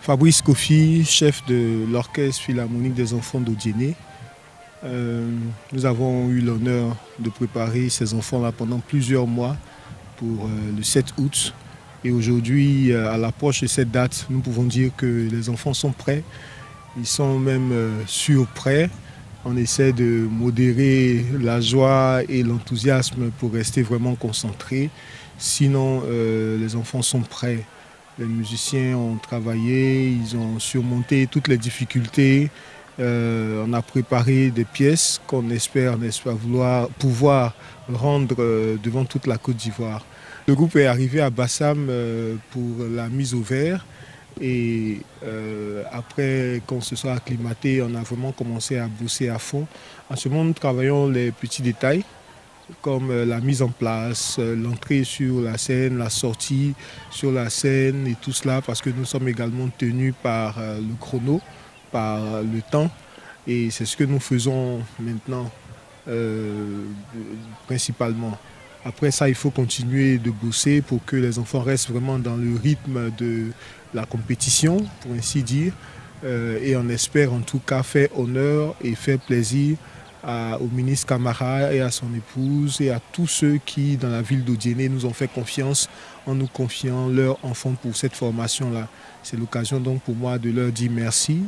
Fabrice Kofi, chef de l'Orchestre Philharmonique des enfants d'Odiéné. Nous avons eu l'honneur de préparer ces enfants-là pendant plusieurs mois pour le 7 août. Et aujourd'hui, à l'approche de cette date, nous pouvons dire que les enfants sont prêts. Ils sont même surprêts. On essaie de modérer la joie et l'enthousiasme pour rester vraiment concentrés. Sinon, les enfants sont prêts. Les musiciens ont travaillé, ils ont surmonté toutes les difficultés. On a préparé des pièces qu'on espère, n'est-ce pas, pouvoir rendre devant toute la Côte d'Ivoire. Le groupe est arrivé à Bassam pour la mise au vert. Et après qu'on se soit acclimaté, on a vraiment commencé à bosser à fond. En ce moment, nous travaillons les petits détails, comme la mise en place, l'entrée sur la scène, la sortie sur la scène et tout cela, parce que nous sommes également tenus par le chrono, par le temps. Et c'est ce que nous faisons maintenant, principalement. Après ça, il faut continuer de bosser pour que les enfants restent vraiment dans le rythme de la compétition, pour ainsi dire. Et on espère en tout cas faire honneur et faire plaisir au ministre Camara et à son épouse et à tous ceux qui, dans la ville d'Odiéné, nous ont fait confiance en nous confiant leurs enfants pour cette formation-là. C'est l'occasion donc pour moi de leur dire merci,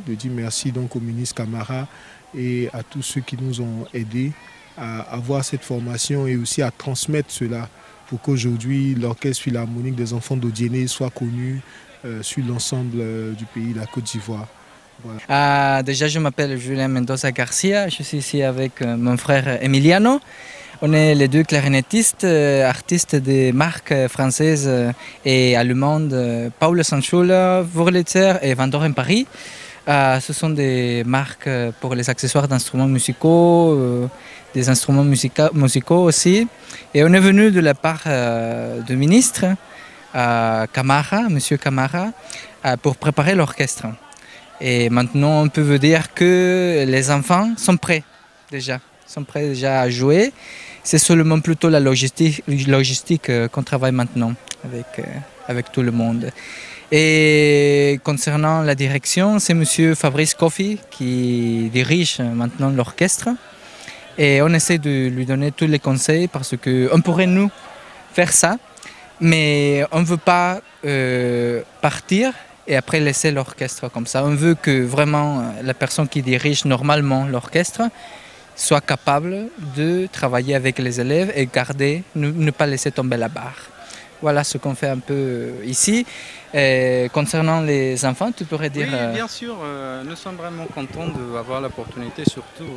donc au ministre Camara et à tous ceux qui nous ont aidés à avoir cette formation et aussi à transmettre cela pour qu'aujourd'hui l'Orchestre Philharmonique des enfants d'Odiéné soit connu sur l'ensemble du pays, la Côte d'Ivoire. Voilà. Déjà, je m'appelle Julien Mendoza Garcia, je suis ici avec mon frère Emiliano. On est les deux clarinettistes, artistes des marques françaises et allemandes, Paul Sanschula, Wurlitzer et Van Doren Paris. Ce sont des marques pour les accessoires d'instruments musicaux, des instruments musicaux aussi. Et on est venu de la part du ministre Camara, Monsieur Camara, pour préparer l'orchestre. Et maintenant, on peut vous dire que les enfants sont prêts déjà à jouer. C'est seulement plutôt la logistique qu'on travaille maintenant avec tout le monde. Et concernant la direction, c'est Monsieur Fabrice Kofi qui dirige maintenant l'orchestre. Et on essaie de lui donner tous les conseils parce qu'on pourrait nous faire ça, mais on ne veut pas partir et après laisser l'orchestre comme ça. On veut que vraiment la personne qui dirige normalement l'orchestre soit capable de travailler avec les élèves et garder, ne pas laisser tomber la barre. Voilà ce qu'on fait un peu ici. Concernant les enfants, tu pourrais dire... Oui, bien sûr. Nous sommes vraiment contents d'avoir l'opportunité, surtout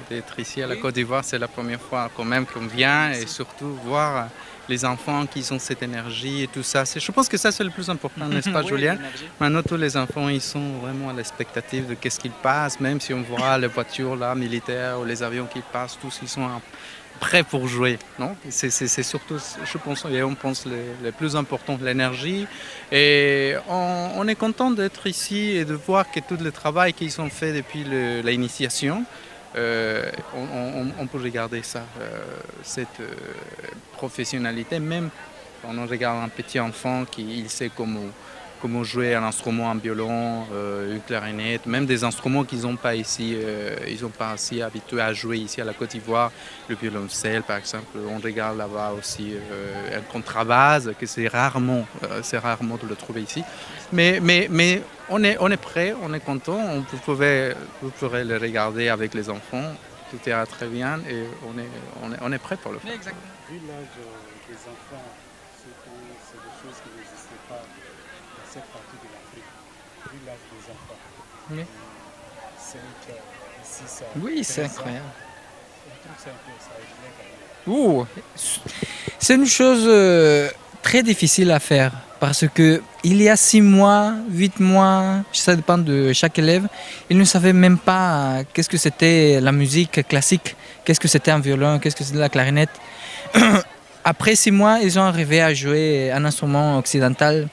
d'être ici à la Côte d'Ivoire. C'est la première fois quand même qu'on vient et surtout voir les enfants qui ont cette énergie et tout ça. Je pense que ça, c'est le plus important, n'est-ce pas, Julien? Maintenant, tous les enfants, ils sont vraiment à l'expectative de qu'est-ce qu'ils passent, même si on voit les voitures là, militaires ou les avions qui passent, tous ils sont prêts pour jouer. C'est surtout, je pense, et on pense le plus important, l'énergie. Et on est content d'être ici et de voir que tout le travail qu'ils ont fait depuis l'initiation, on peut regarder ça, cette professionnalité, même quand on regarde un petit enfant qui sait comment jouer un instrument, un violon, une clarinette, même des instruments qu'ils n'ont pas ici, ils n'ont pas assez habitués à jouer ici à la Côte d'Ivoire, le violoncelle par exemple, on regarde là-bas aussi un contrebasse, que c'est rarement de le trouver ici, mais on est prêt, on est content, vous pourrez le regarder avec les enfants, tout ira très bien et on est prêt pour le faire. Exactement. Vu l'âge des enfants, c'est des choses qui n'existaient pas dans cette partie de l'Afrique. Vu l'âge des enfants, Oui. 5, 6 ans. Oui, c'est incroyable. Je trouve que c'est un peu ça. C'est une chose très difficile à faire parce que il y a 6 mois, 8 mois, ça dépend de chaque élève, ils ne savaient même pas qu'est-ce que c'était la musique classique, qu'est-ce que c'était un violon, qu'est-ce que c'était la clarinette. Après 6 mois, ils ont arrivé à jouer un instrument occidental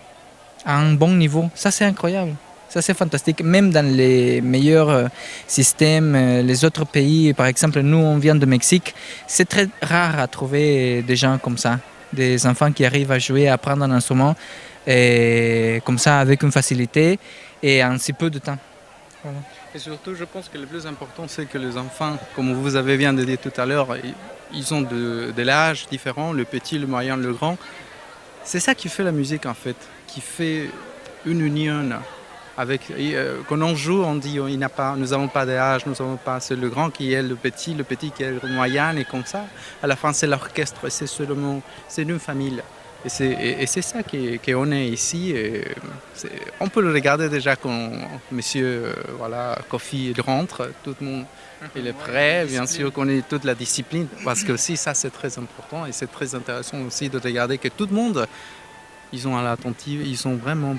à un bon niveau. Ça, c'est incroyable. Ça, c'est fantastique. Même dans les meilleurs systèmes, les autres pays, par exemple, nous, on vient de Mexique, c'est très rare à trouver des gens comme ça, des enfants qui arrivent à jouer, à apprendre un instrument et comme ça avec une facilité et en si peu de temps. Voilà. Et surtout, je pense que le plus important, c'est que les enfants, comme vous avez bien dit tout à l'heure, ils ont de l'âge différent, le petit, le moyen, le grand. C'est ça qui fait la musique en fait, qui fait une union. Quand on joue, on dit nous n'avons pas d'âge, nous n'avons pas. C'est le grand qui est le petit qui est le moyen, et comme ça. À la fin, c'est l'orchestre, c'est une famille. Et c'est ça qu'on est ici. On peut le regarder déjà quand monsieur Kofi rentre, tout le monde il est prêt, bien sûr qu'on ait toute la discipline, parce que aussi ça c'est très important et c'est très intéressant aussi de regarder que tout le monde, ils sont à l'attentive, ils sont vraiment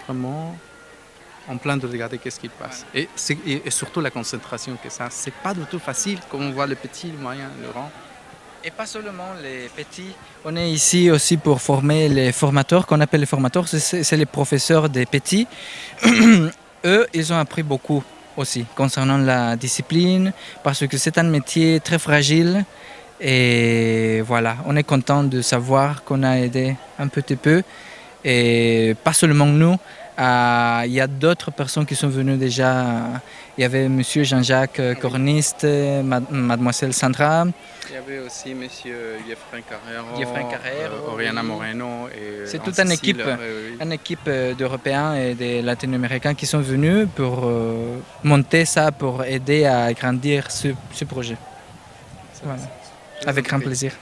en plein de regarder qu'est-ce qui passe. Et surtout la concentration que ça, c'est pas du tout facile comme on voit le petit, le moyen, le grand. Et pas seulement les petits, on est ici aussi pour former les formateurs, qu'on appelle les formateurs, c'est les professeurs des petits. Eux, ils ont appris beaucoup aussi concernant la discipline, parce que c'est un métier très fragile. Et voilà, on est content de savoir qu'on a aidé un petit peu. Et pas seulement nous, il y a d'autres personnes qui sont venues déjà. Il y avait monsieur Jean-Jacques, corniste, mademoiselle Sandra. Il y avait aussi monsieur Jeffrey Carrero, Oriana Moreno. C'est toute une équipe d'Européens et de Latino-Américains qui sont venus pour monter ça, pour aider à grandir ce projet. Voilà. Avec grand plaisir.